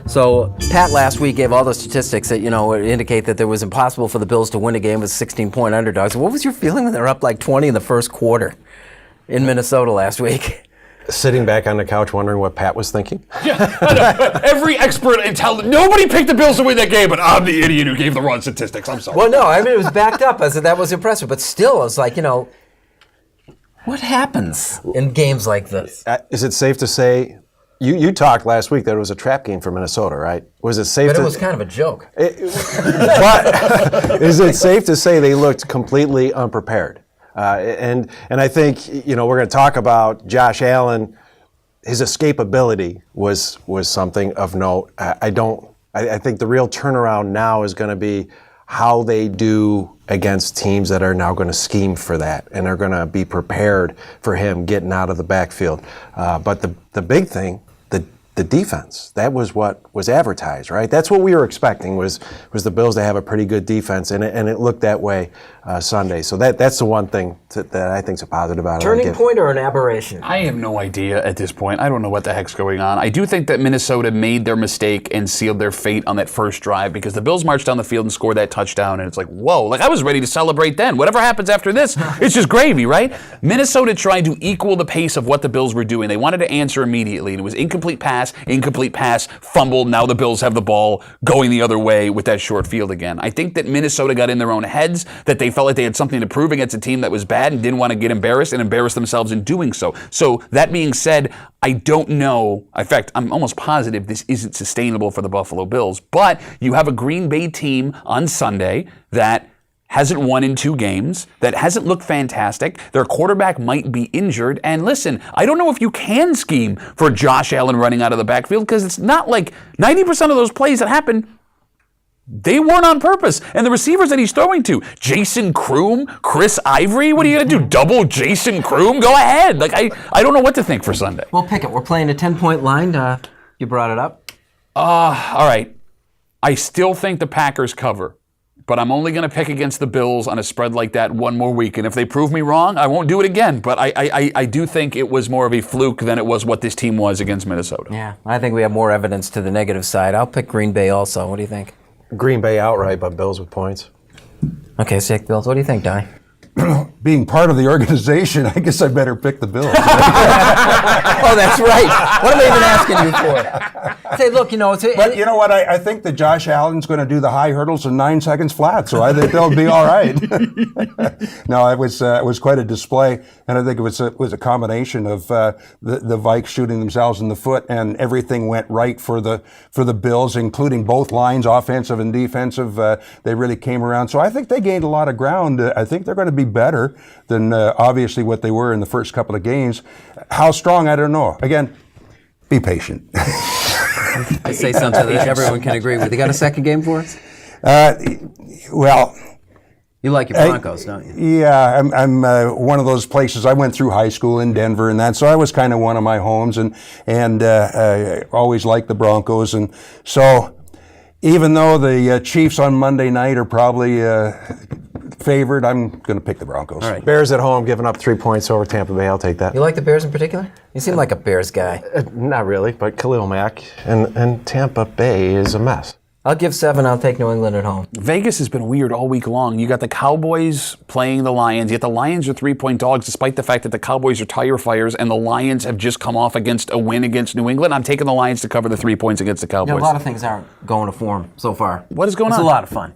So Pat last week gave all the statistics that, indicate that it was impossible for the Bills to win a game with 16-point underdogs. What was your feeling when they were up like 20 in the first quarter in Minnesota last week? Sitting back on the couch wondering what Pat was thinking? Yeah, I know. Every expert nobody picked the Bills to win that game, but I'm the idiot who gave the wrong statistics. I'm sorry. Well, no, I mean, it was backed up. I said that was impressive. But still, I was like, what happens in games like this? Is it safe to say, you talked last week that it was a trap game for Minnesota, right? Was it safe But it was kind of a joke. But is it safe to say they looked completely unprepared? And I think, we're going to talk about Josh Allen. His escapability was something of note. I think the real turnaround now is going to be how they do against teams that are now going to scheme for that and are going to be prepared for him getting out of the backfield. But the big thing, the defense, that was what was advertised, right? That's what we were expecting was the Bills to have a pretty good defense, and it looked that way Sunday. So that's the one thing that I think is a positive about it. Turning point or an aberration? I have no idea at this point. I don't know what the heck's going on. I do think that Minnesota made their mistake and sealed their fate on that first drive because the Bills marched down the field and scored that touchdown, and it's like, whoa, like I was ready to celebrate then. Whatever happens after this, it's just gravy, right? Minnesota tried to equal the pace of what the Bills were doing. They wanted to answer immediately, and it was incomplete pass, fumble. Now the Bills have the ball going the other way with that short field again. I think that Minnesota got in their own heads, that they felt like they had something to prove against a team that was bad and didn't want to get embarrassed and embarrass themselves in doing so. So that being said, I don't know. In fact, I'm almost positive this isn't sustainable for the Buffalo Bills. But you have a Green Bay team on Sunday that hasn't won in 2 games, that hasn't looked fantastic. Their quarterback might be injured. And listen, I don't know if you can scheme for Josh Allen running out of the backfield because it's not like 90% of those plays that happen, they weren't on purpose. And the receivers that he's throwing to, Jason Kroom, Chris Ivory, what are you going to do? Double Jason Kroom? Go ahead. Like I don't know what to think for Sunday. Well, Pickett, we're playing a 10-point line. You brought it up. All right. I still think the Packers cover. But I'm only going to pick against the Bills on a spread like that one more week. And if they prove me wrong, I won't do it again. But I do think it was more of a fluke than it was what this team was against Minnesota. Yeah, I think we have more evidence to the negative side. I'll pick Green Bay also. What do you think? Green Bay outright, but Bills with points. Okay, sick Bills. What do you think, Donnie? Being part of the organization, I guess I better pick the Bills. Oh, that's right. What am I even asking you for? Say, look, But you know what? I think that Josh Allen's going to do the high hurdles in 9 seconds flat, so I think they'll be all right. No, it was quite a display, and I think it was a combination of the Vikes shooting themselves in the foot, and everything went right for the Bills, including both lines, offensive and defensive. They really came around, so I think they gained a lot of ground. I think they're going to be better than obviously what they were in the first couple of games. How strong, I don't know. Again, be patient. I say something that everyone can agree with. You got a second game for us? Well, you like your Broncos, don't you? Yeah, I'm one of those places. I went through high school in Denver and that, so I was kind of one of my homes, and I always liked the Broncos, and so even though the Chiefs on Monday night are probably favored, I'm going to pick the Broncos. All right. Bears at home, giving up 3 points over Tampa Bay. I'll take that. You like the Bears in particular? You seem like a Bears guy. Not really, but Khalil Mack and Tampa Bay is a mess. I'll give 7. I'll take New England at home. Vegas has been weird all week long. You got the Cowboys playing the Lions, yet the Lions are 3-point dogs despite the fact that the Cowboys are tire fires and the Lions have just come off against a win against New England. I'm taking the Lions to cover the 3 points against the Cowboys. A lot of things aren't going to form so far. What is going on? It's a lot of fun.